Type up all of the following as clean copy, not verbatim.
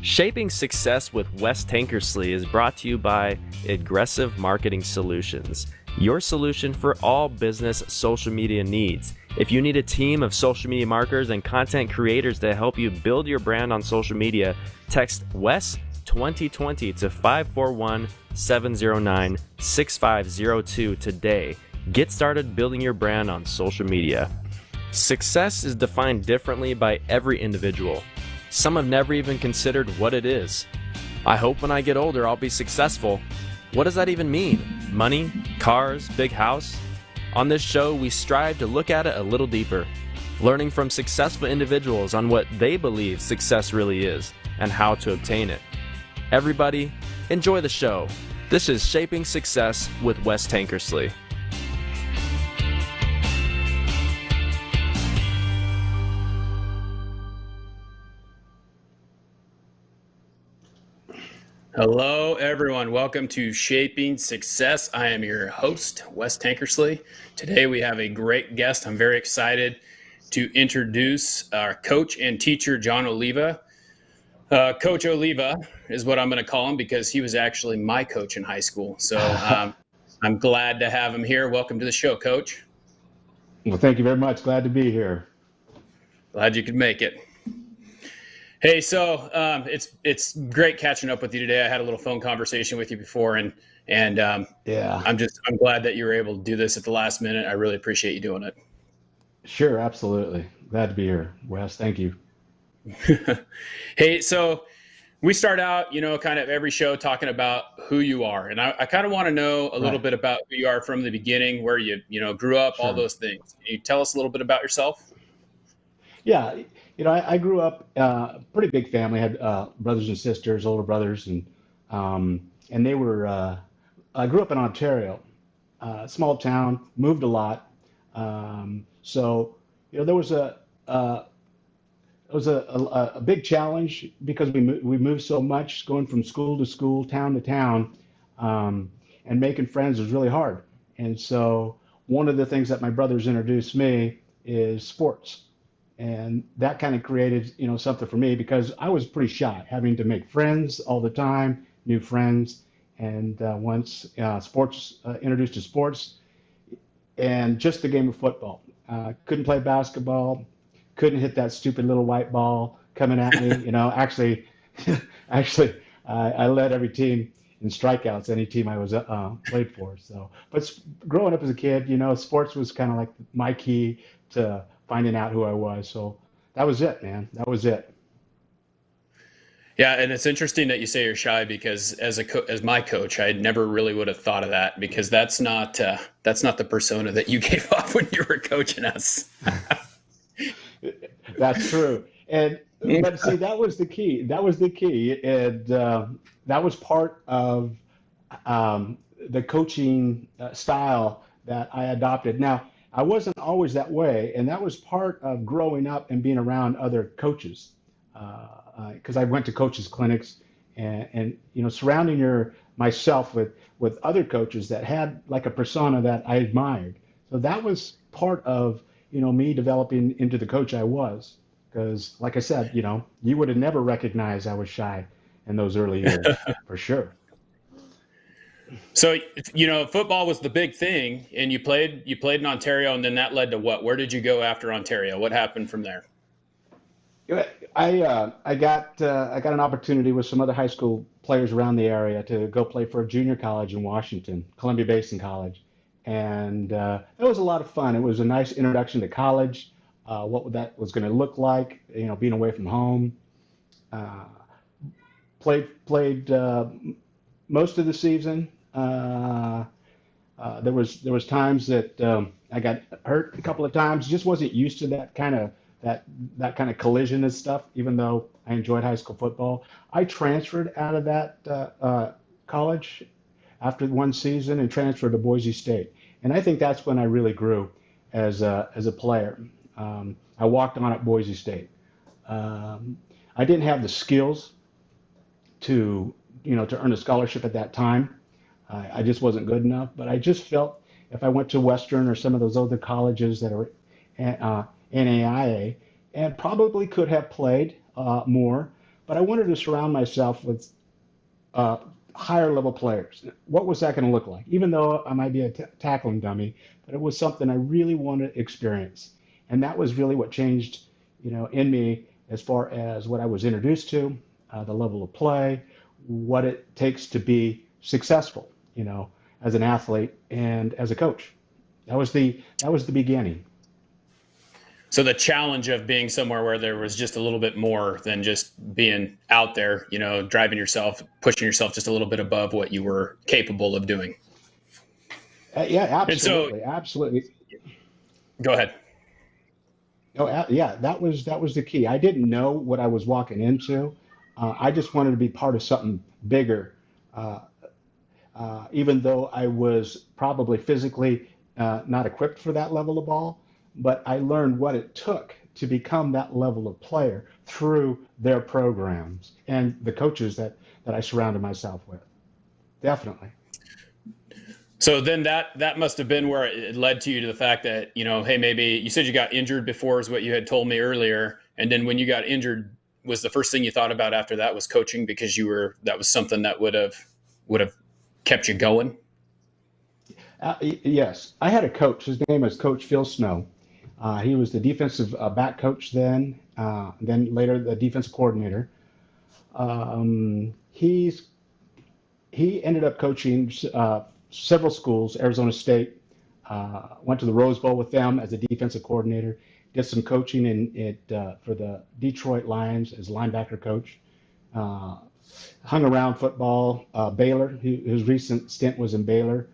Shaping Success with Wes Tankersley is brought to you by Aggressive Marketing Solutions, your solution for all business social media needs. If you need a team of social media marketers and content creators to help you build your brand on social media, text WES 2020 to 541-709-6502 today. Get started building your brand on social media. Success is defined differently by every individual. Some have never even considered what it is. I hope when I get older I'll be successful. What does that even mean? Money? Cars? Big house? On this show, we strive to look at it a little deeper, learning from successful individuals on what they believe success really is and how to obtain it. Everybody, enjoy the show. This is Shaping Success with Wes Tankersley. Hello, everyone. Welcome to Shaping Success. I am your host, Wes Tankersley. Today we have a great guest. I'm very excited to introduce our coach and teacher, John Oliva. Coach Oliva is what I'm going to call him because he was actually my coach in high school. So I'm glad to have him here. Welcome to the show, Coach. Well, thank you very much. Glad to be here. Glad you could make it. Hey, so it's great catching up with you today. I had a little phone conversation with you before, and Yeah, I'm glad that you were able to do this at the last minute. I really appreciate you doing it. sure, absolutely. Glad to be here, Wes. Thank you. Hey, so we start out, kind of every show talking about who you are, and I kind of want to know a little Right. bit about who you are from the beginning, where you grew up, all Sure. those things. Can you tell us a little bit about yourself? Yeah, I grew up pretty big family. Had brothers and sisters, older brothers, and they were. I grew up in Ontario, small town. Moved a lot, so there was uh, a big challenge because we moved so much, going from school to school, town to town, and making friends was really hard. And so one of the things that my brothers introduced me is sports, and that kind of created something for me because I was pretty shy, having to make friends all the time, new friends, and once sports introduced to sports and just the game of football. Couldn't play basketball, couldn't hit that stupid little white ball coming at me. Actually, actually, I led every team in strikeouts, any team I was played for. So, but growing up as a kid, sports was kind of like my key to finding out who I was. So that was it, man. That was it. Yeah, and it's interesting that you say you're shy because as my coach, I never really would have thought of that because that's not the persona that you gave off when you were coaching us. That's true. And but see, that was the key. That was the key, and that was part of the coaching style that I adopted. Now, I wasn't always that way, and that was part of growing up and being around other coaches. Because I went to coaches clinics and surrounding myself with other coaches that had like a persona that I admired. So that was part of me developing into the coach I was. Because like I said, you would have never recognized I was shy in those early years for sure. So, football was the big thing, and you played in Ontario, and then that led to what? Where did you go after Ontario? What happened from there? Yeah, I got an opportunity with some other high school players around the area to go play for a junior college in Washington, Columbia Basin College, and it was a lot of fun. It was a nice introduction to college, what that was going to look like, being away from home. Uh, played most of the season. There was times that I got hurt a couple of times. Just wasn't used to that that kind of collision and stuff. Even though I enjoyed high school football, I transferred out of that college after one season and transferred to Boise State. And I think that's when I really grew as a player. I walked on at Boise State. Um, I didn't have the skills to earn a scholarship at that time. I just wasn't good enough. But I just felt if I went to Western or some of those other colleges that are NAIA, and probably could have played more, but I wanted to surround myself with uh, higher level players. What was that going to look like? Even though I might be a tackling dummy, but it was something I really wanted to experience, and that was really what changed, in me as far as what I was introduced to, the level of play, what it takes to be successful, as an athlete and as a coach. That was the beginning. So the challenge of being somewhere where there was just a little bit more than just being out there, driving yourself, pushing yourself just a little bit above what you were capable of doing. Yeah, And so, absolutely, absolutely. go ahead. Oh, yeah, that was the key. I didn't know what I was walking into. I just wanted to be part of something bigger, uh, even though I was probably physically not equipped for that level of ball. But I learned what it took to become that level of player through their programs and the coaches that I surrounded myself with. Definitely. So then that must have been where it led to you to the fact that, hey, maybe you said you got injured before is what you had told me earlier. And then when you got injured, was the first thing you thought about after that was coaching because that was something that would have kept you going? Yes, I had a coach. His name was Coach Phil Snow. He was the defensive back coach then later the defensive coordinator. He ended up coaching several schools, Arizona State, went to the Rose Bowl with them as a defensive coordinator, did some coaching for the Detroit Lions as linebacker coach, uh, hung around football, Baylor. His recent stint was in Baylor.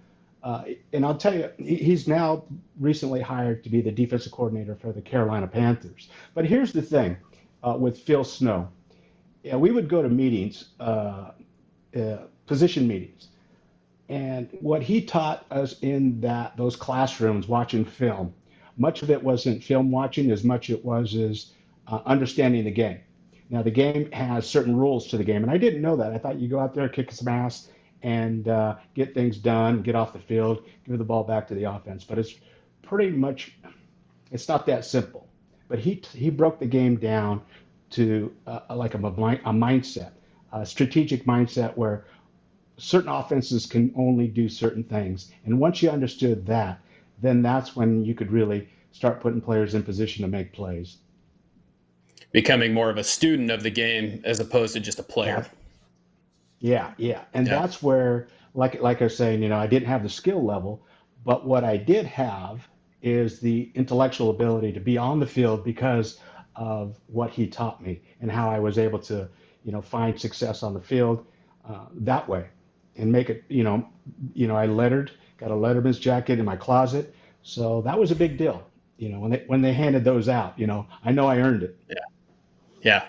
And I'll tell you, he's now recently hired to be the defensive coordinator for the Carolina Panthers. But here's the thing with Phil Snow. Yeah, we would go to meetings, position meetings. And what he taught us in those classrooms watching film, much of it wasn't film watching as much it was as understanding the game. Now the game has certain rules to the game, and I didn't know that. I thought you go out there, kick some ass, and get things done, get off the field, give the ball back to the offense. But pretty much it's not that simple. But he broke the game down to like a mindset, a strategic mindset where certain offenses can only do certain things. And once you understood that, then that's when you could really start putting players in position to make plays. Becoming more of a student of the game as opposed to just a player. Ab- yeah, yeah. And Yeah. that's where, like I was saying, I didn't have the skill level, but what I did have is the intellectual ability to be on the field because of what he taught me and how I was able to, find success on the field that way and make it, I got a letterman's jacket in my closet. So that was a big deal. When they handed those out, I know I earned it. Yeah. Yeah.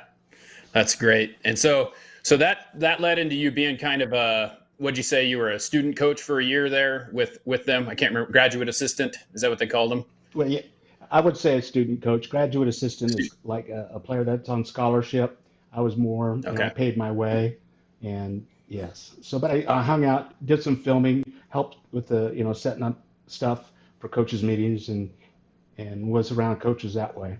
That's great. And so that led into you being kind of a, what'd you say, you were a student coach for a year there with them? I can't remember. Graduate assistant. Is that what they called them? Well, yeah, I would say a student coach. Graduate assistant is like a player that's on scholarship. I was more, I Okay. paid my way, and yes. So, but I hung out, did some filming, helped with the, setting up stuff for coaches' meetings, and was around coaches that way.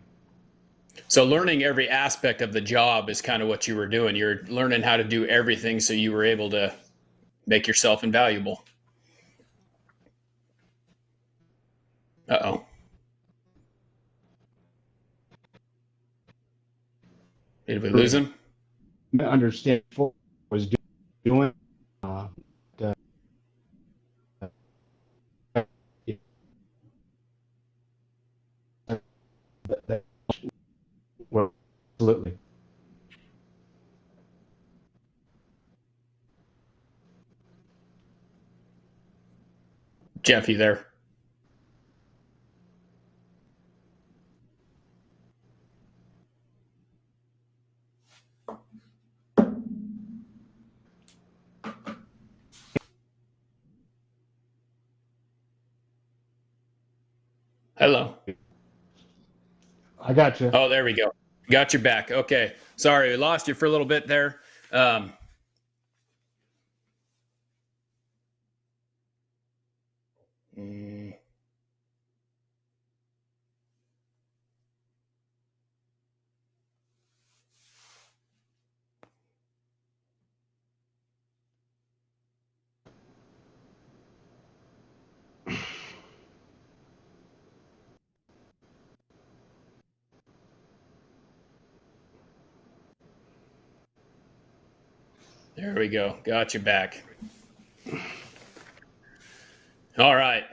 So learning every aspect of the job is kind of what you were doing. You're learning how to do everything so you were able to make yourself invaluable. Uh-oh. Did we lose him? Understand what I was doing. Uh, the, the, well, absolutely. Jeff, you there? Hello. I got you. Oh, there we go. Got you back. Okay. Sorry, we lost you for a little bit there. Um, mm, There we go. Got you back. All right.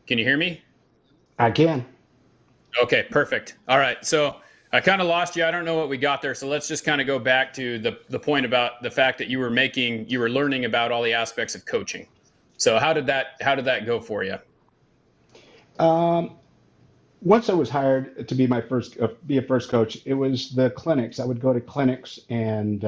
Can you hear me? I can. Okay, perfect. All right. So I kind of lost you. I don't know what we got there. So let's just kind of go back to the point about the fact that you were learning about all the aspects of coaching. So how did that go for you? Um, Once I was hired to be my first be a first coach, it was the clinics. I would go to clinics and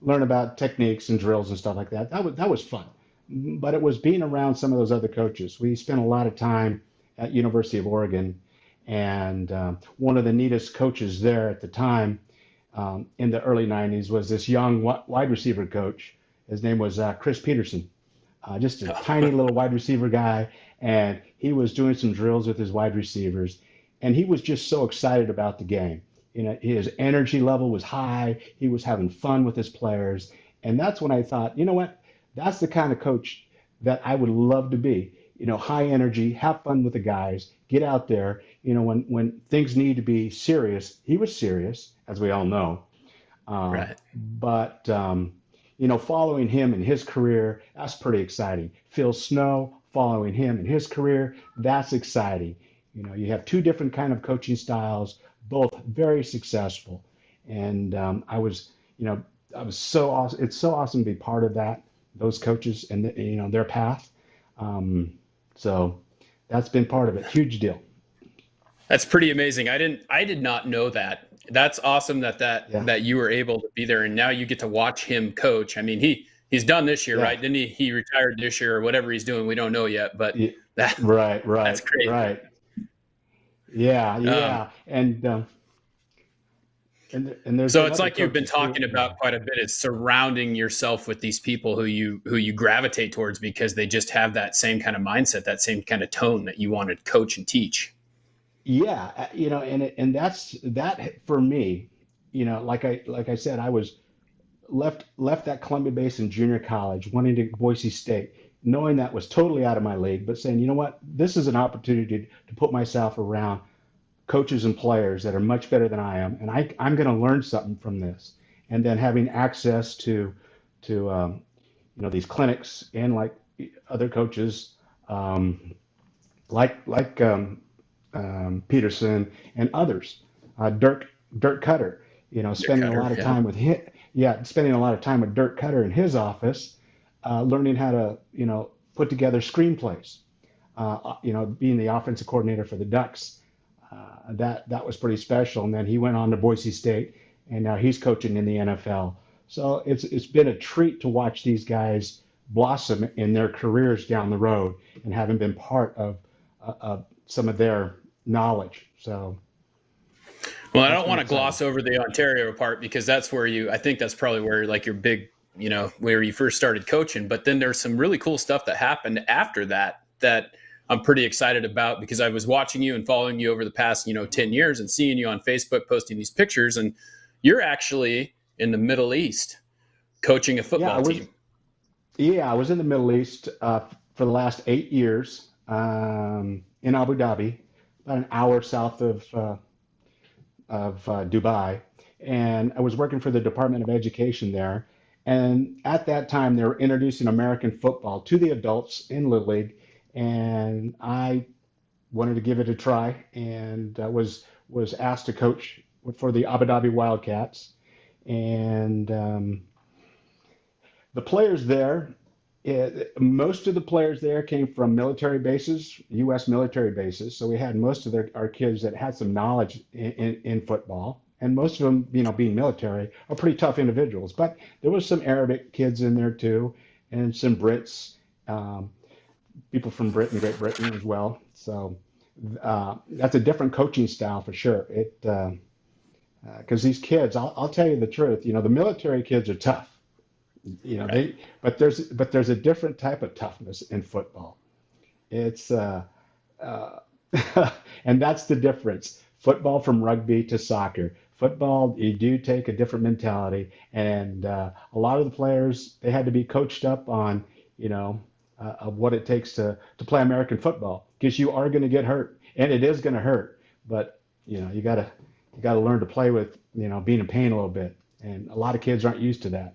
learn about techniques and drills and stuff like that. That was fun, but it was being around some of those other coaches. We spent a lot of time at University of Oregon, and one of the neatest coaches there at the time in the early '90s was this young wide receiver coach. His name was Chris Peterson, just a tiny little wide receiver guy, and he was doing some drills with his wide receivers, and he was just so excited about the game. You know, his energy level was high. He was having fun with his players, and that's when I thought, you know what, that's the kind of coach that I would love to be. You know, high energy, have fun with the guys, get out there. You know, when things need to be serious, he was serious, as we all know. Right. But you know, following him in his career, that's pretty exciting. Phil Snow, following him in his career, that's exciting. You know, you have two different kind of coaching styles, both very successful. And you know, I was so awesome. It's so awesome to be part of that, those coaches and you know their path. Um, so that's been part of it. Huge deal. That's pretty amazing. I did not know that. That's awesome Yeah, that you were able to be there and now you get to watch him coach. I mean, he's done this year, yeah, right? Didn't he? He retired this year or whatever he's doing. We don't know yet, but yeah. that Right, that's right, crazy. right. Yeah, Um, yeah. And there's so been it's other like you've been coaches too. talking Yeah. about quite a bit is surrounding yourself with these people who you gravitate towards because they just have that same kind of mindset, that same kind of tone that you want to coach and teach. Yeah, you know, and that's that for me, you know, like I said, I was left that Columbia Basin Junior College, wanting to Boise State, knowing that was totally out of my league, but saying, you know what, this is an opportunity to put myself around coaches and players that are much better than I am, and I'm going to learn something from this. And then having access to you know these clinics and like other coaches um, like Peterson and others, Dirk Cutter, you know, Your spending a cutter, lot of yeah. time with him, yeah, spending a lot of time with Dirk Cutter in his office, learning how to you know put together screenplays. You know, being the offensive coordinator for the Ducks, that was pretty special. And then he went on to Boise State, and now he's coaching in the NFL. So it's been a treat to watch these guys blossom in their careers down the road, and having been part of some of their knowledge. So Well, I that's don't been want to exciting. gloss over the Ontario part because that's where I think that's probably where like your big, where you first started coaching. But then there's some really cool stuff that happened after that I'm pretty excited about because I was watching you and following you over the past, 10 years and seeing you on Facebook posting these pictures. And you're actually in the Middle East coaching a Yeah, football team. I was in the Middle East for the last 8 years in Abu Dhabi, about an hour south of Dubai, and I was working for the Department of Education there. And at that time, they were introducing American football to the adults in Little League, and I wanted to give it a try, and was asked to coach for the Abu Dhabi Wildcats. And the players there, most of the players there came from military bases, U.S. military bases. So we had most of our kids that had some knowledge in football, and most of them, you know, being military, are pretty tough individuals. But there was some Arabic kids in there too, and some Brits, um, people from Britain, Great Britain as well. So that's a different coaching style for sure. Because these kids, I'll tell you the truth, you know, the military kids are tough, you know, Right. but there's a different type of toughness in football. It's uh, and that's the difference. Football from rugby to soccer. Football, you do take a different mentality, and a lot of the players they had to be coached up on, you know, of what it takes to play American football because you are going to get hurt, and it is going to hurt. But you know, you gotta learn to play with, you know, being in pain a little bit, and a lot of kids aren't used to that.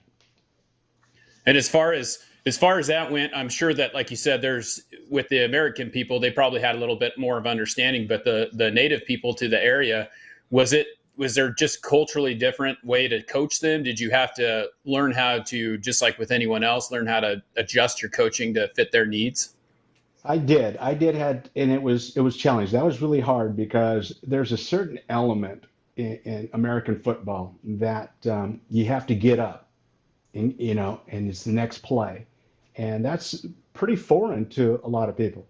And as far as that went, I'm sure that, like you said, there's with the American people, they probably had a little bit more of understanding, but the native people to the area, was it was there just culturally different way to coach them? Did you have to learn how to, just like with anyone else, learn how to adjust your coaching to fit their needs? I did had, and it was challenging. That was really hard because there's a certain element in American football that you have to get up, and and it's the next play, and that's pretty foreign to a lot of people.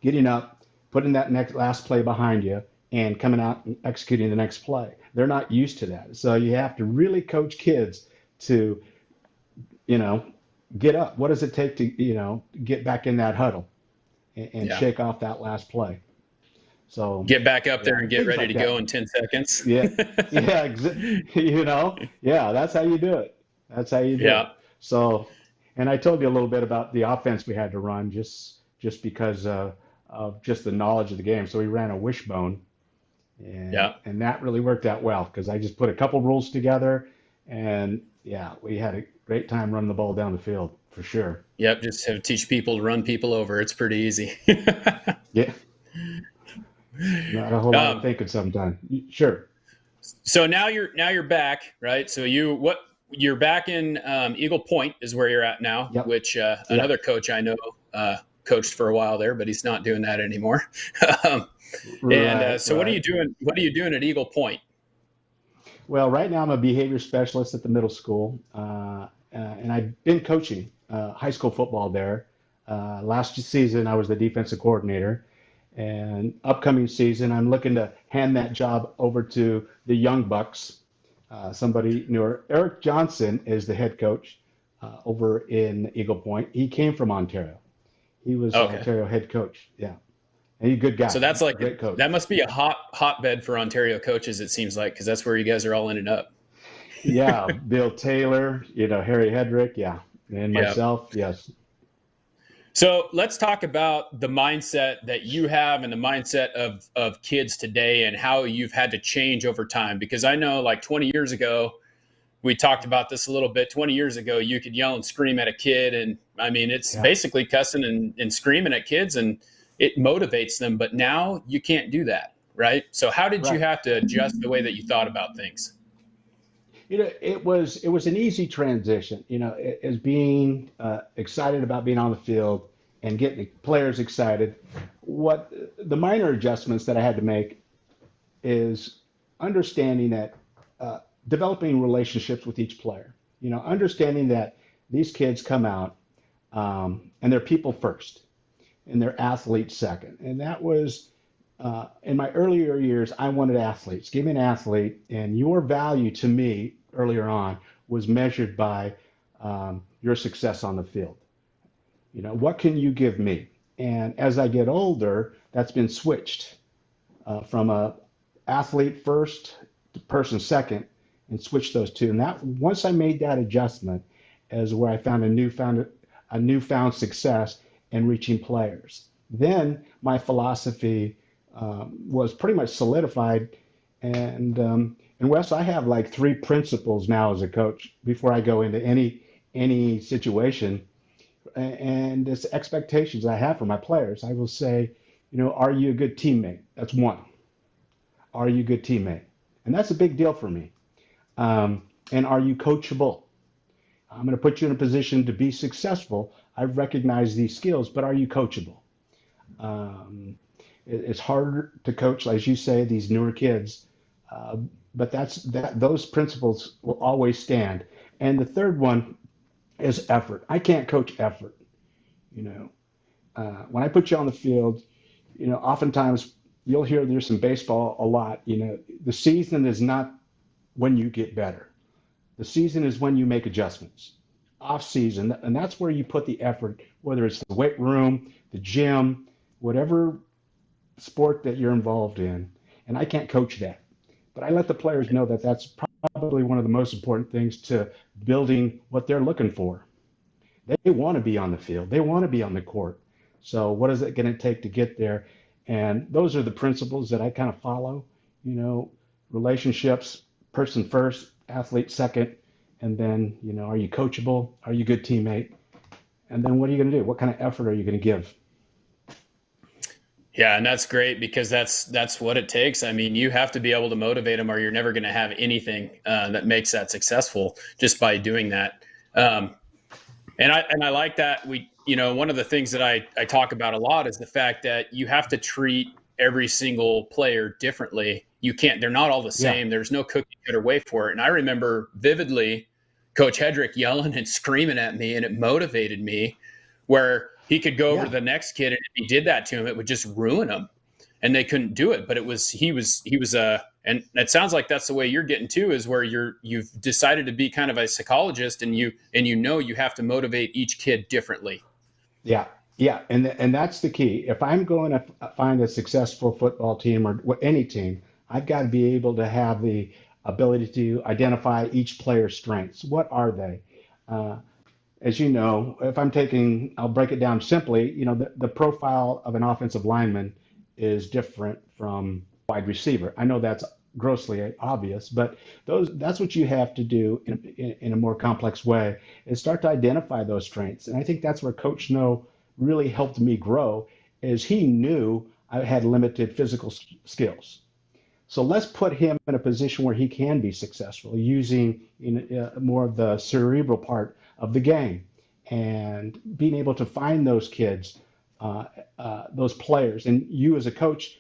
Getting up, putting that next last play behind you, and coming out and executing the next play. They're not used to that, so you have to really coach kids to you know get up. What does it take to get back in that huddle and Yeah. shake off that last play? So Get back up there yeah, and get things ready like to that. go in 10 seconds. Yeah, yeah, yeah, that's how you do it. That's how you do it. Yeah. So, and I told you a little bit about the offense we had to run just because of just the knowledge of the game. So we ran a wishbone, and Yeah. that really worked out well because I just put a couple rules together, and yeah, we had a great time running the ball down the field for sure. Yep. Just have to teach people to run people over. It's pretty easy. Yeah, not a whole lot of um, thinking sometimes. Sure. so now you're back, right? So you're back in Eagle Point is where you're at now, Yep. which another Yep. coach I know coached for a while there, but he's not doing that anymore. um, and Right. so what are you Right. doing? What are you doing at Eagle Point? Well, right now I'm a behavior specialist at the middle school, and I've been coaching high school football there. Last season I was the defensive coordinator, and upcoming season I'm looking to hand that job over to the young bucks. Somebody newer. Eric Johnson is the head coach over in Eagle Point. He came from Ontario. He was Okay. Ontario head coach. Yeah, and he's a good guy, So that's like great that coach. must be a hotbed for Ontario coaches. It seems like because that's where you guys are all ended up. Yeah, Bill Taylor, Harry Hedrick, yeah, and Yeah. myself, yes. So let's talk about the mindset that you have and the mindset of kids today and how you've had to change over time. Because I know like 20 years ago, we talked about this a little bit. 20 years ago, you could yell and scream at a kid. And I mean, it's Yeah, basically cussing and screaming at kids and it motivates them. But now you can't do that. Right. So how did you right. have to adjust the way that you thought about things? It was an easy transition, as being excited about being on the field and getting the players excited. What the minor adjustments that I had to make is understanding that developing relationships with each player. Understanding that these kids come out and they're people first and they're athletes second, and that was in my earlier years, I wanted athletes. Give me an athlete, and your value to me earlier on was measured by your success on the field. What can you give me? And as I get older, that's been switched from a athlete first to person second, and switched those two. And that once I made that adjustment, is where I found a newfound success in reaching players. Then my philosophy was pretty much solidified. And Wes, I have like three principles now as a coach before I go into any situation, and it's expectations I have for my players. I will say, are you a good teammate? That's one. Are you a good teammate? And that's a big deal for me. And are you coachable? I'm going to put you in a position to be successful. I recognize these skills, but are you coachable? Um, it's harder to coach, as you say, these newer kids, uh, but those principles will always stand. And the third one is effort. I can't coach effort. You know, when I put you on the field, oftentimes you'll hear there's some baseball a lot. The season is not when you get better. The season is when you make adjustments. Off season, and that's where you put the effort, whether it's the weight room, the gym, whatever sport that you're involved in. And I can't coach that, but I let the players know that that's probably one of the most important things to building what they're looking for. They want to be on the field, they want to be on the court. So, what is it going to take to get there? And those are the principles that I kind of follow. You know, relationships, person first, athlete second, and then, are you coachable? Are you a good teammate? And then what are you going to do? What kind of effort are you going to give? Yeah, and that's great because that's what it takes. I mean, you have to be able to motivate them, or you're never going to have anything that makes that successful just by doing that. Um, and I like that one of the things that I talk about a lot is the fact that you have to treat every single player differently. You can't, they're not all the Yeah, same. There's no cookie cutter way for it. And I remember vividly Coach Hedrick yelling and screaming at me, and it motivated me where he could go over to yeah. the next kid, and if he did that to him, it would just ruin him. And they couldn't do it. But he was and it sounds like that's the way you're getting to, is where you've decided to be kind of a psychologist, and you have to motivate each kid differently. Yeah, yeah, and that's the key. If I'm going to find a successful football team or any team, I've got to be able to have the ability to identify each player's strengths. What are they? Uh, as you know, if I'll break it down simply. The profile of an offensive lineman is different from wide receiver. I know that's grossly obvious, but that's what you have to do in a more complex way, is start to identify those strengths. And I think that's where Coach Snow really helped me grow, is he knew I had limited physical skills. So let's put him in a position where he can be successful using more of the cerebral part of the game, and being able to find those kids, those players. And you as a coach,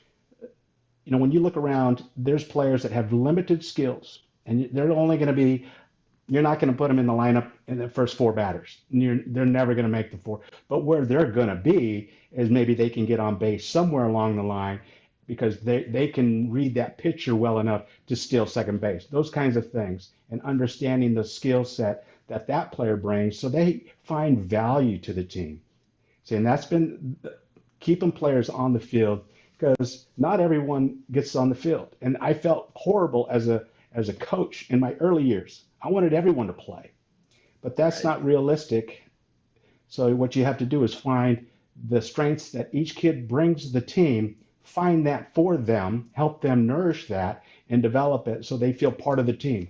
when you look around, there's players that have limited skills, and you're not going to put them in the lineup in the first four batters. They're never going to make the four. But where they're going to be is maybe they can get on base somewhere along the line, because they can read that pitcher well enough to steal second base. Those kinds of things, and understanding the skill set that player brings, so they find value to the team. See, and that's been keeping players on the field, because not everyone gets on the field. And I felt horrible as a coach in my early years. I wanted everyone to play, but that's Right. not realistic. So what you have to do is find the strengths that each kid brings to the team, find that for them, help them nourish that and develop it so they feel part of the team.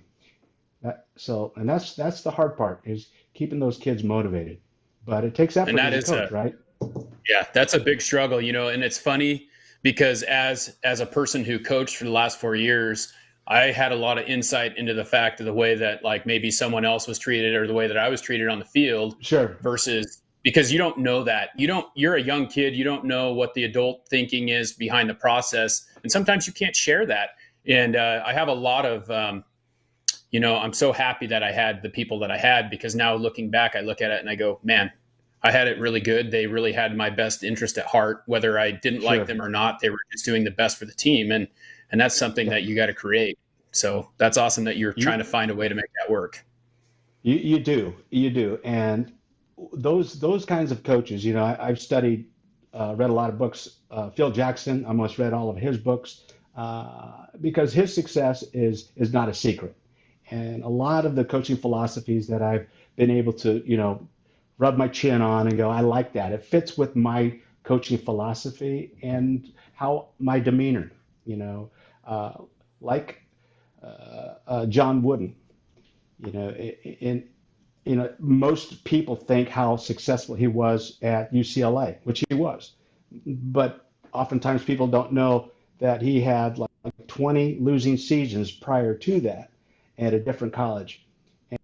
And that's the hard part, is keeping those kids motivated. But it takes And effort that as a is coach, right? yeah, that's a big struggle, and it's funny because as a person who coached for the last 4 years, I had a lot of insight into the fact of the way that, like, maybe someone else was treated, or the way that I was treated on the field, Sure. versus, because you don't know that. You're a young kid, you don't know what the adult thinking is behind the process. And sometimes you can't share that. And I have a lot of I'm so happy that I had the people that I had, because now looking back, I look at it and I go, man, I had it really good. They really had my best interest at heart, whether I didn't like Sure. them or not. They were just doing the best for the team, and that's something Yeah. that you got to create. So that's awesome that you're trying You to find a way to make that work. you do, and those kinds of coaches. I've studied, read a lot of books. Phil Jackson, I almost read all of his books, because his success is not a secret. And a lot of the coaching philosophies that I've been able to, rub my chin on and go, I like that. It fits with my coaching philosophy and how my demeanor, you know, uh, like John Wooden, in most people think how successful he was at UCLA, which he was, but oftentimes people don't know that he had like 20 losing seasons prior to that at a different college,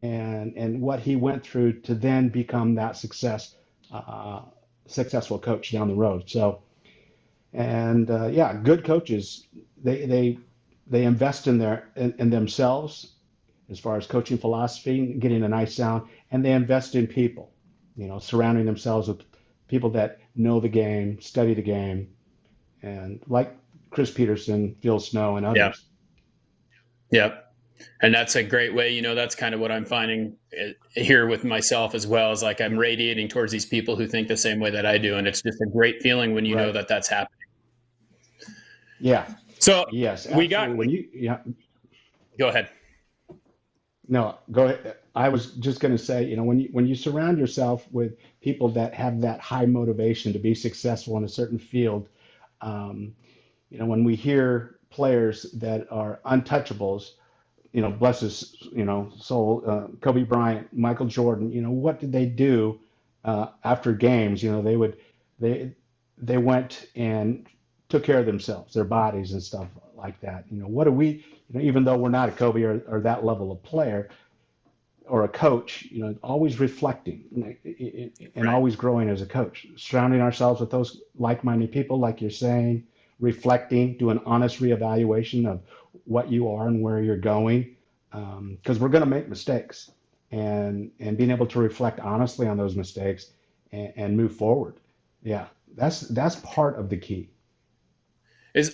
and what he went through to then become that uh, successful coach down the road. So, and yeah, good coaches, they they they invest in themselves as far as coaching philosophy, getting a nice sound, and they invest in people, surrounding themselves with people that know the game, study the game, and like Chris Peterson, Phil Snow, and Yeah. others. Yep. And that's a great way, that's kind of what I'm finding here with myself as well, is like I'm radiating towards these people who think the same way that I do. And it's just a great feeling when you know Right. that that's happening. Yeah. So Yes, we got, absolutely. Yeah, go ahead. no, go ahead. I was just going to say, when you surround yourself with people that have that high motivation to be successful in a certain field, um, when we hear players that are untouchables, bless his, soul, Kobe Bryant, Michael Jordan, what did they do after games? They they went and took care of themselves, their bodies and stuff like that. What do we, even though we're not a Kobe or that level of player or a coach, always reflecting and Right. always growing as a coach, surrounding ourselves with those like-minded people, like you're saying, reflecting, do an honest reevaluation of what you are and where you're going, because we're going to make mistakes, and being able to reflect honestly on those mistakes and move forward. Yeah, that's part of the key.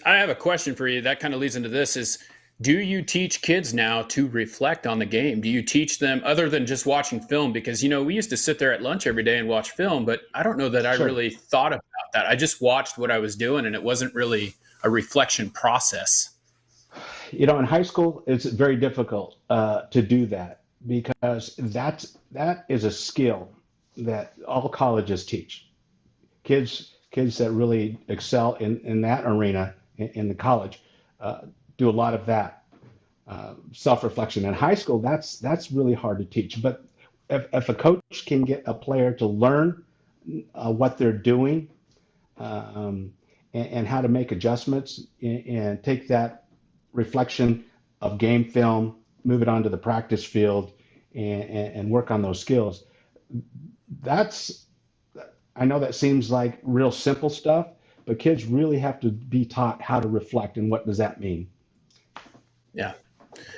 I have a question for you that kind of leads into this is, do you teach kids now to reflect on the game? Do you teach them other than just watching film? Because, we used to sit there at lunch every day and watch film, but I don't know that I Sure. really thought about that. I just watched what I was doing and it wasn't really a reflection process. In high school, it's very difficult to do that because that is a skill that all colleges teach. Kids that really excel in that arena in the college uh, do a lot of that self-reflection. In high school, that's really hard to teach. But if a coach can get a player to learn what they're doing, um, and how to make adjustments, and take that reflection of game film, move it onto the practice field, and work on those skills. That's I know that seems like real simple stuff, but kids really have to be taught how to reflect and what does that mean. Yeah.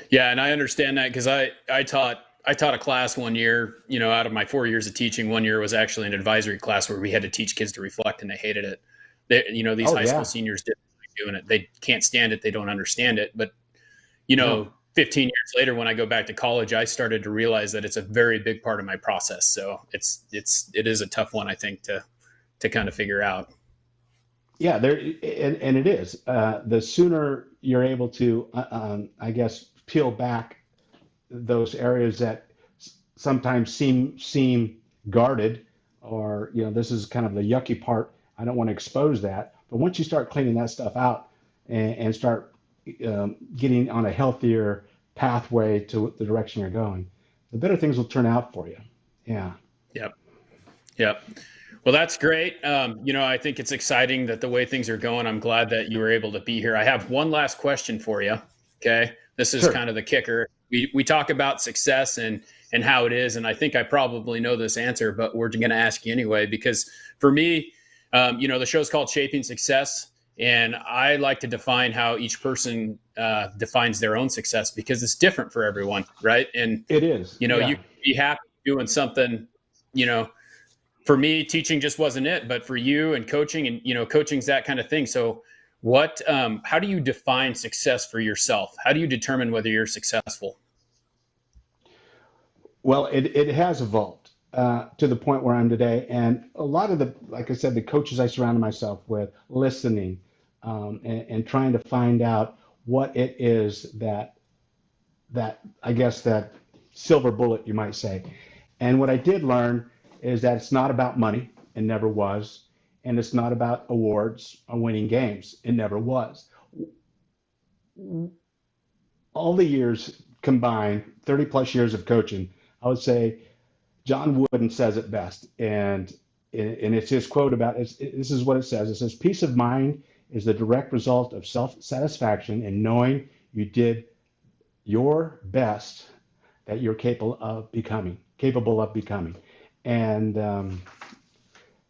Yeah, and I understand that because I taught a class one year. Out of my 4 years of teaching, one year was actually an advisory class where we had to teach kids to reflect, and they hated it. These Oh high school yeah, seniors didn't like doing it. They can't stand it. They don't understand it. But no, 15 years later, when I go back to college, I started to realize that it's a very big part of my process. So it is a tough one, I think, to kind of figure out. yeah, there and it is. The sooner you're able to, I guess, peel back those areas that sometimes seem guarded, or this is kind of the yucky part. I don't want to expose that, but once you start cleaning that stuff out and start getting on a healthier pathway to the direction you're going, the better things will turn out for you. Yeah. Yep. Yep. Well, that's great. I think it's exciting that the way things are going. I'm glad that you were able to be here. I have one last question for you. Okay. This is Sure. kind of the kicker. We talk about success and how it is. And I think I probably know this answer, but we're going to ask you anyway, because for me, the show's called Shaping Success. And I like to define how each person defines their own success because it's different for everyone. Right. And, It is. you Yeah. can be happy doing something, you know, for me, teaching just wasn't it, but for you and coaching, and coaching's that kind of thing. So, how do you define success for yourself? How do you determine whether you're successful? Well, it has evolved to the point where I'm today, and a lot of like I said, the coaches I surrounded myself with, listening, and trying to find out what it is that I guess that silver bullet, you might say. And what I did learn is that it's not about money, it never was, and it's not about awards or winning games, it never was. All the years combined, 30 plus years of coaching, I would say John Wooden says it best, and it's his quote about this is what it says. It says, "Peace of mind is the direct result of self satisfaction in knowing you did your best that you're capable of becoming." And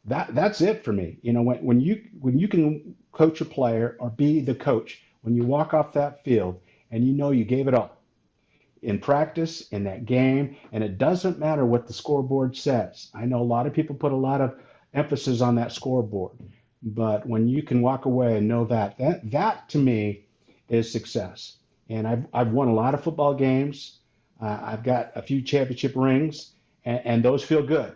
that's it for me. When you can coach a player or be the coach, when you walk off that field and you gave it all in practice, in that game, and it doesn't matter what the scoreboard says. I know a lot of people put a lot of emphasis on that scoreboard, but when you can walk away and know that to me is success. And I've won a lot of football games. I've got a few championship rings, and those feel good.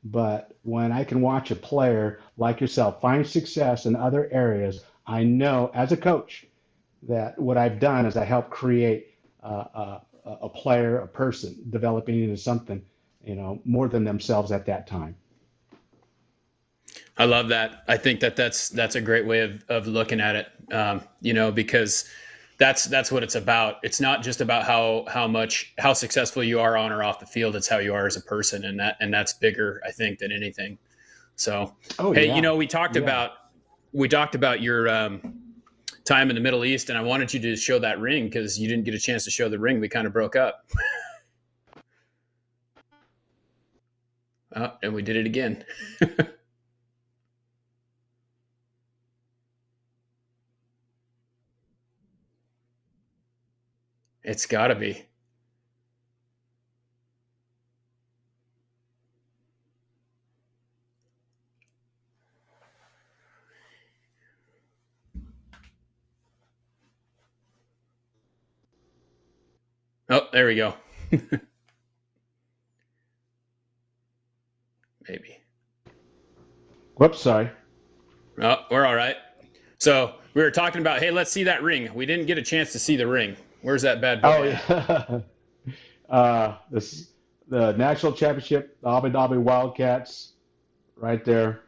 But when I can watch a player like yourself find success in other areas, I know as a coach that what I've done is I help create a player, a person developing into something, more than themselves at that time. I love that. I think that's a great way of looking at it. Because that's what it's about. It's not just about how successful you are on or off the field. It's how you are as a person, and that's bigger, I think, than anything. So, Oh hey, yeah, yeah. we talked about your time in the Middle East, and I wanted you to show that ring because you didn't get a chance to show the ring. We kind of broke up, and we did it again. It's got to be. Oh, there we go. Maybe. Whoops, sorry. Oh, we're all right. So we were talking about, hey, let's see that ring. We didn't get a chance to see the ring. Where's that bad boy Oh at? yeah. This the national championship, the Abu Dhabi Wildcats, right there.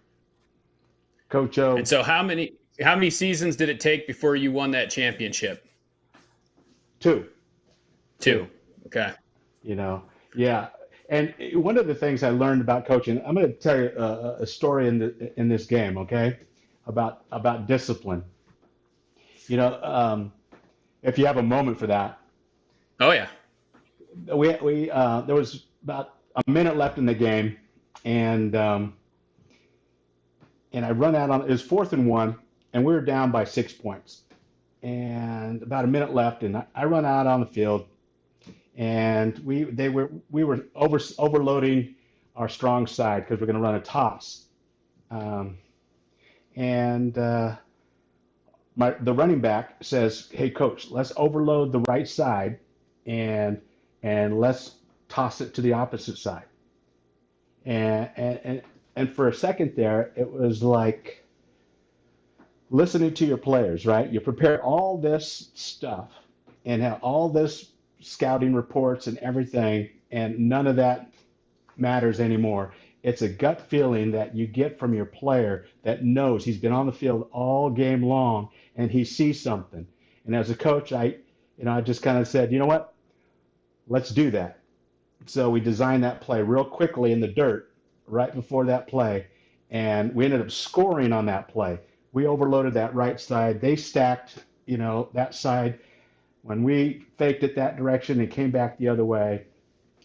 Coach And O, so how many seasons did it take before you won that championship? two, Two. two. Okay. You know, yeah. And one of the things I learned about coaching, I'm going to tell you a story in this game, okay, about discipline. You know, if you have a moment for that, Oh yeah. we there was about a minute left in the game, and and I run out on it was 4th and 1, and we were down by 6 points, and about a minute left, and I run out on the field, and we were overloading our strong side because we're going to run a toss, um, and the running back says, "Hey coach, let's overload the right side, and let's toss it to the opposite side." And for a second there, it was like listening to your players, right? You prepare all this stuff and have all this scouting reports and everything, and none of that matters anymore. It's a gut feeling that you get from your player that knows he's been on the field all game long and he sees something. And as a coach, I just kind of said, you know what? Let's do that. So we designed that play real quickly in the dirt right before that play, and we ended up scoring on that play. We overloaded that right side. They stacked, that side. When we faked it that direction and came back the other way,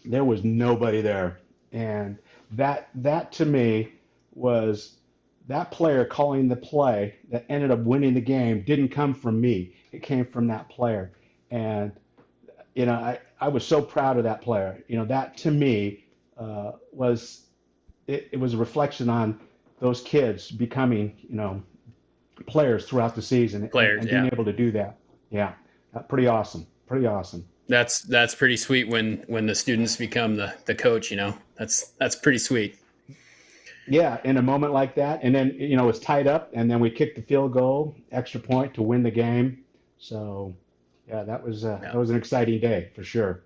there was nobody there. And that to me was that player calling the play that ended up winning the game didn't come from me. It came from that player. And I was so proud of that player. That to me was it was a reflection on those kids becoming, players throughout the season Players. and being Yeah. able to do that. Yeah, pretty awesome. Pretty awesome. That's pretty sweet when the students become the coach. That's pretty sweet. Yeah, in a moment like that, and then it's tied up, and then we kicked the field goal, extra point to win the game. So, yeah, that Yeah. was an exciting day for sure.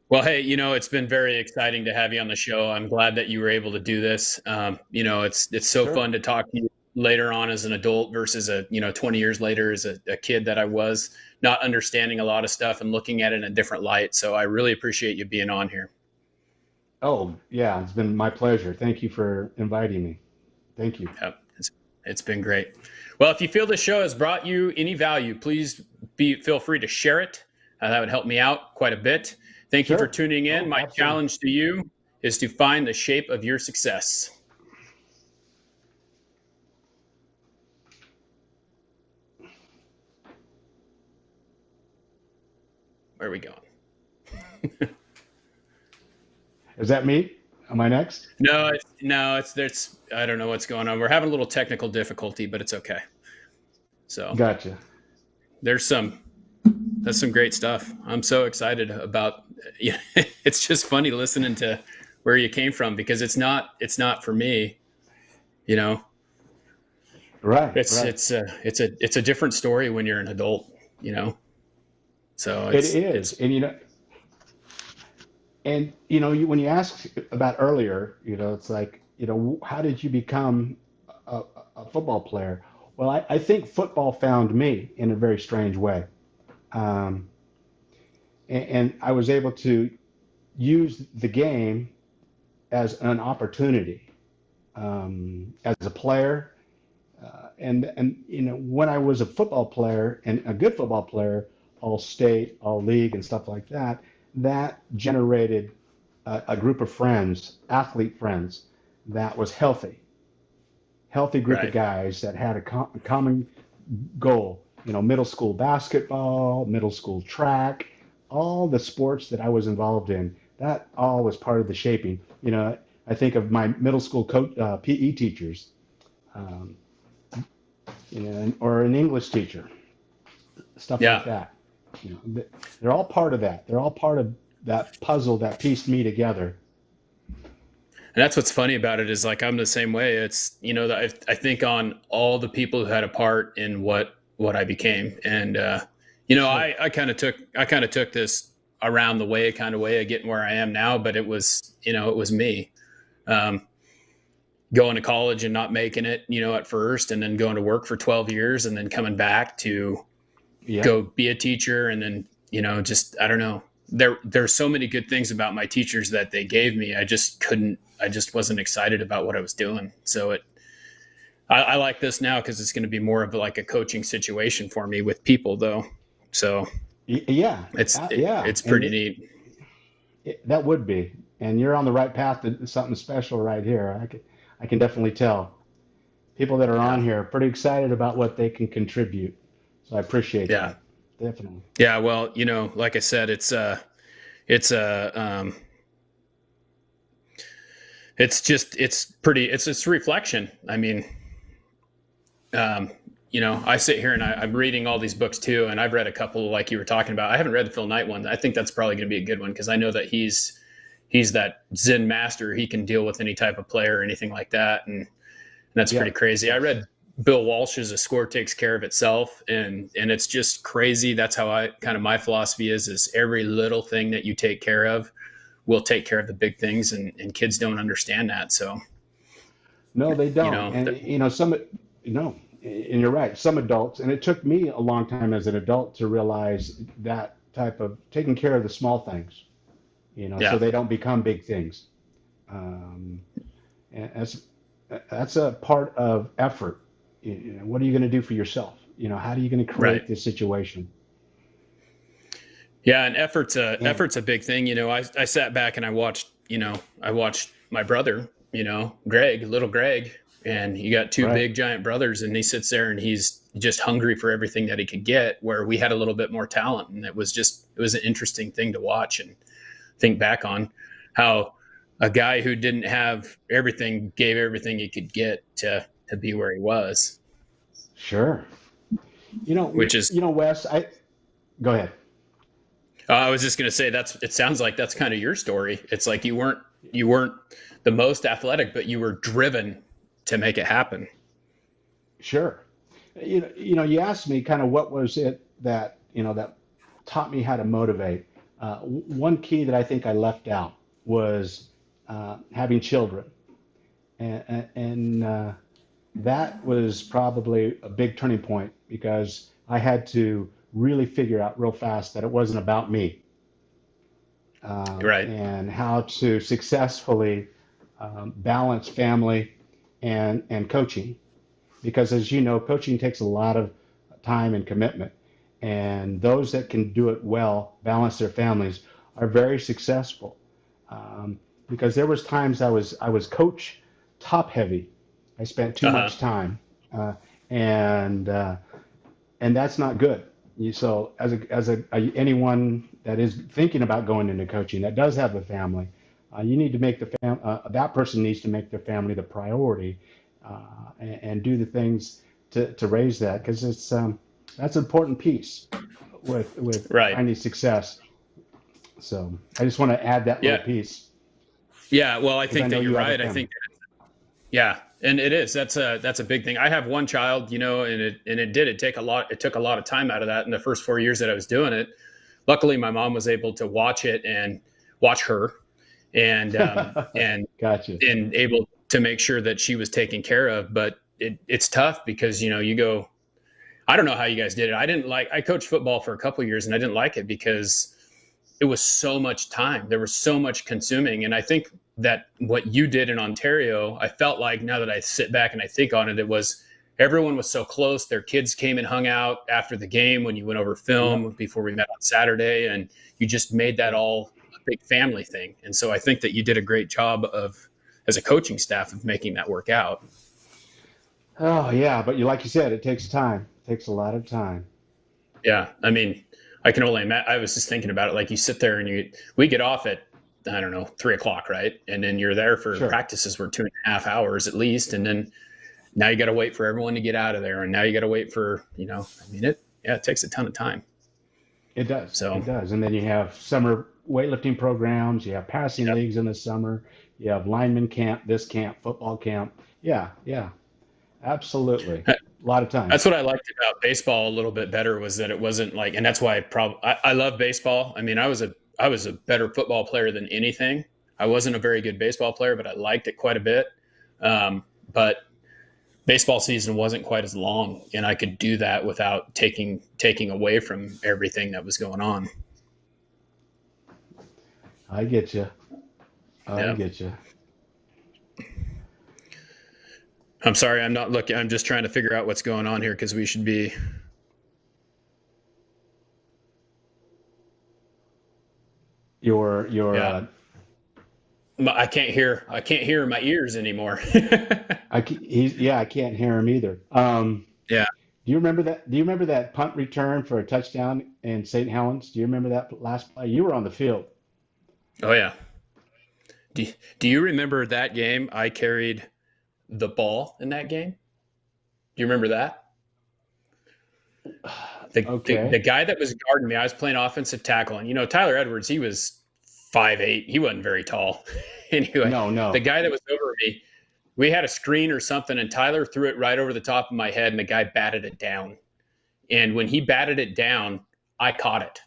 Well, hey, it's been very exciting to have you on the show. I'm glad that you were able to do this. It's so Sure. fun to talk to you later on as an adult versus 20 years later as a kid that I was, not understanding a lot of stuff and looking at it in a different light. So I really appreciate you being on here. Oh, yeah, it's been my pleasure. Thank you for inviting me. Thank you. Yep. It's been great. Well, if you feel this show has brought you any value, please feel free to share it. That would help me out quite a bit. Thank you for Sure. tuning in. Oh, My absolutely. challenge to you is to find the shape of your success. Where are we going? Is that me? Am I next? No, it's there's I don't know what's going on. We're having a little technical difficulty, but it's okay. So Gotcha. there's some that's some great stuff. I'm so excited about. Yeah, it's just funny listening to where you came from because it's not for me. You know, Right, it's right. it's a it's a different story when you're an adult. You know, so It it's is. it's When you asked about earlier, it's like, how did you become a, a football player? Well, I think football found me in a very strange way. Um, and I was able to use the game as an opportunity as a player. And when I was a football player and a good football player, all state, all league, and stuff like that, that generated a group of friends, athlete friends, that was healthy group of Right. guys that had a common goal. Middle school basketball, middle school track, all the sports that I was involved in, that all was part of the shaping. I think of my middle school coach, PE teachers, um, or an English teacher, stuff like Yeah. that. They're all part of that. They're all part of that puzzle that pieced me together. And that's what's funny about it is like I'm the same way. It's I think on all the people who had a part in what I became, and Sure. I kind of took this around the way kind of way of getting where I am now, but it was it was me um, going to college and not making it at first, and then going to work for 12 years, and then coming back to Yep. go be a teacher, and then just I don't know. There's so many good things about my teachers that they gave me. I just wasn't excited about what I was doing. So I like this now because it's going to be more of like a coaching situation for me with people though. So Yeah. Yeah. it's pretty neat. That would be. And you're on the right path to something special right here. I can definitely tell. People that are Yeah. on here are pretty excited about what they can contribute. So I appreciate Yeah. that. Definitely. Yeah. Well, like I said, it's a, it's just reflection. I mean, um, I sit here and I'm reading all these books too, and I've read a couple like you were talking about. I haven't read the Phil Knight one. I think that's probably going to be a good one because I know that he's that Zen master. He can deal with any type of player or anything like that, and that's pretty Yep. crazy. I read Bill Walsh's "A Score Takes Care of Itself," and it's just crazy. That's how I kind of my philosophy is every little thing that you take care of will take care of the big things, and kids don't understand that. So No, they you don't. know, And no, and you're right. Some adults, and it took me a long time as an adult to realize that type of taking care of the small things, so yeah, they don't become big things. Um, and that's a part of effort. What are you going to do for yourself? How are you going to right. create this situation? Yeah, and And effort's a big thing. I sat back and I watched my brother, Greg, little Greg, and he got two right. big giant brothers, and he sits there and he's just hungry for everything that he could get. Where we had a little bit more talent, and it was an interesting thing to watch and think back on how a guy who didn't have everything gave everything he could get to be where he was, Sure. which is Wes, I go ahead. I was just going to say it sounds like that's kind of your story. It's like you weren't the most athletic, but you were driven to make it happen. Sure. You asked me kind of what was it that taught me how to motivate. One key that I think I left out was having children, and that was probably a big turning point because I had to really figure out real fast that it wasn't about me, Right. and how to successfully balance family and coaching. Because as you know, coaching takes a lot of time and commitment. And those that can do it well, balance their families, are very successful. Because there was times I was coach top heavy. I spent too Uh huh. much time, uh, and uh, and that's not good. So anyone that is thinking about going into coaching that does have a family, you need to make that person needs to make their family the priority, and do the things to raise that because that's an important piece with Right. finding success. So I just want to add that little Yeah. piece Yeah. Well, I because I think know that you're you have a right. I family. think yeah, and it is. That's a big thing. I have one child, and it take a lot. It took a lot of time out of that in the first 4 years that I was doing it. Luckily, my mom was able to watch it and watch her, and Gotcha. and able to make sure that she was taken care of. But it's tough because, you go, I don't know how you guys did it. I coached football for a couple of years and I didn't like it because it was so much time. There was so much consuming. And I think that what you did in Ontario, I felt like now that I sit back and I think on it, it was everyone was so close. Their kids came and hung out after the game when you went over film Yep. before we met on Saturday. And you just made that Yep. all a big family thing. And so I think that you did a great job as a coaching staff of making that work out. Oh yeah, but like you said, it takes time. It takes a lot of time. Yeah. I mean, I can only imagine. I was just thinking about it. Like you sit there and we get off at, I don't know, 3 o'clock, right? And then you're there for Sure. practices for 2.5 hours at least. And then now you got to wait for everyone to get out of there. And now you got to wait for, I mean, it takes a ton of time. It does. So, It does. And then you have summer weightlifting programs, you have passing yeah, leagues in the summer, you have lineman camp, this camp, football camp. Yeah, yeah, absolutely. A lot of time. that's what I liked about baseball a little bit better was that it wasn't like, and that's why I love baseball. I mean, I was a better football player than anything. I wasn't a very good baseball player, but I liked it quite a bit. But baseball season wasn't quite as long, and I could do that without taking away from everything that was going on. I get you. I Yeah. get you. I'm sorry, I'm not looking. I'm just trying to figure out what's going on here because we should be. Your Yeah, I can't hear. I can't hear in my ears anymore. I can't hear him either. Yeah. Do you remember that? Do you remember that punt return for a touchdown in St. Helens? Do you remember that last play? You were on the field. Oh yeah. Do Do you remember that game? I carried the ball in that game. Do you remember that? The Okay. guy that was guarding me, I was playing offensive tackle, and Tyler Edwards, he was 5'8". He wasn't very tall. Anyway, No, the no. guy that was over me, we had a screen or something, and Tyler threw it right over the top of my head, and the guy batted it down. And when he batted it down, I caught it,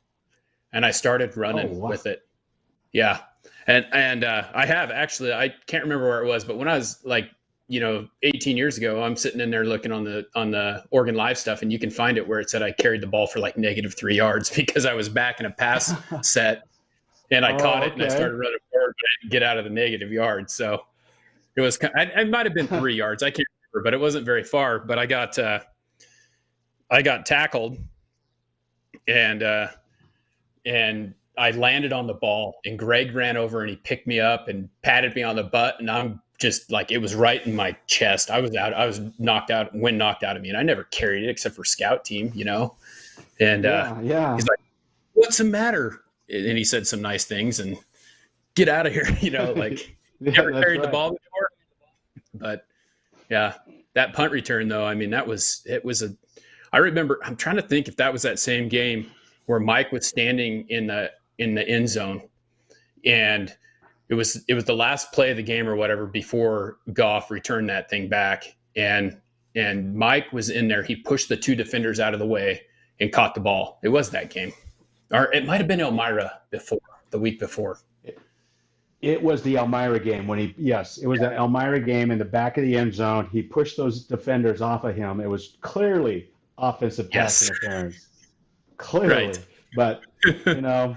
and I started Oh, running wow. with it. Yeah, and I have actually. I can't remember where it was, but when I was like 18 years ago, I'm sitting in there looking on the Oregon Live stuff, and you can find it where it said I carried the ball for like -3 yards because I was back in a pass set and I caught Oh, it and I okay. started running forward, but I didn't get out of the -yards. So it was. It might have been 3 yards. I can't remember, but it wasn't very far. But I got tackled and and I landed on the ball, and Greg ran over and he picked me up and patted me on the butt, and I'm just like it was right in my chest. I was out. I was knocked out. Wind knocked out of me, and I never carried it except for scout team. And Yeah, he's yeah. like, "What's the matter?" And he said some nice things and get out of here. Like Yeah, never that's carried the right. ball before, but yeah, that punt return though. I mean, that was it was a. I remember. I'm trying to think if that was that same game where Mike was standing in the end zone, and it was the last play of the game or whatever before Goff returned that thing back, and Mike was in there. He pushed the two defenders out of the way and caught the ball. It was that game, or it might have been Elmira before the week before. It was the Elmira game when yes, it was the Elmira game in the back of the end zone. He pushed those defenders off of him. It was clearly offensive pass Yes, interference. right. Clearly. But, you know,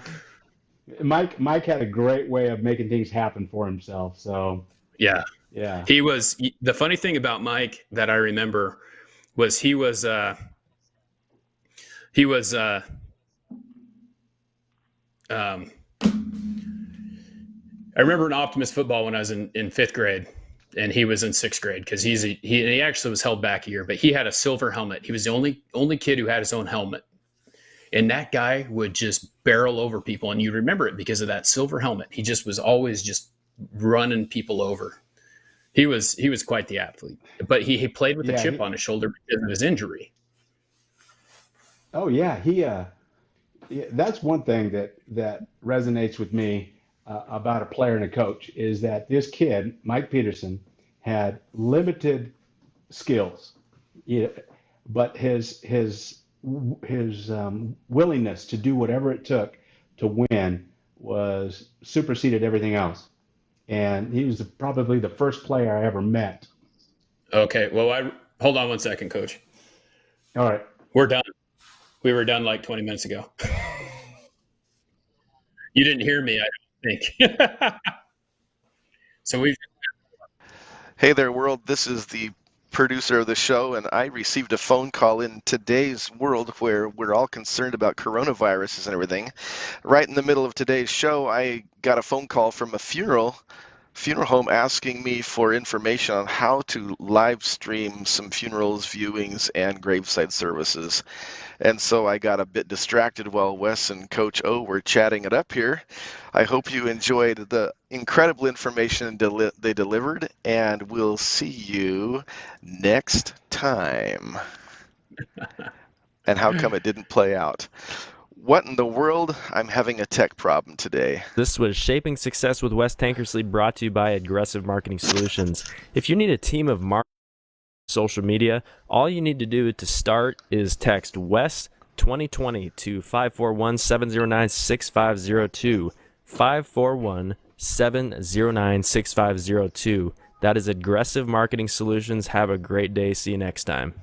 Mike had a great way of making things happen for himself. So, Yeah, yeah. he was. The funny thing about Mike that I remember was he was um, I remember in Optimist football when I was in fifth grade, and he was in sixth grade because he actually was held back a year, but he had a silver helmet. He was the only kid who had his own helmet, and that guy would just barrel over people, and you remember it because of that silver helmet. He just was always just running people over. He was quite the athlete, but he played with a Yeah. chip on his shoulder because of his injury. Oh, yeah. Yeah, that's one thing that resonates with me about a player and a coach is that this kid, Mike Peterson, had limited skills. Yeah, but his willingness to do whatever it took to win was superseded everything else. And he was probably the first player I ever met. Okay, well, Hold on one second, Coach. All right. We're done. We were done like 20 minutes ago. You didn't hear me, I don't think. So we've Hey there, world. This is the producer of the show, and I received a phone call in today's world where we're all concerned about coronaviruses and everything. Right in the middle of today's show, I got a phone call from a funeral home asking me for information on how to live stream some funerals, viewings, and graveside services. And so I got a bit distracted while Wes and Coach O were chatting it up here. I hope you enjoyed the incredible information they delivered, and we'll see you next time. And how come it didn't play out? What in the world? I'm having a tech problem today. This was Shaping Success with Wes Tankersley, brought to you by Aggressive Marketing Solutions. If you need a team of marketers, social media, all you need to do to start is text Wes 2020 to 541-709-6502, 541-709-6502. That is Aggressive Marketing Solutions. Have a great day. See you next time.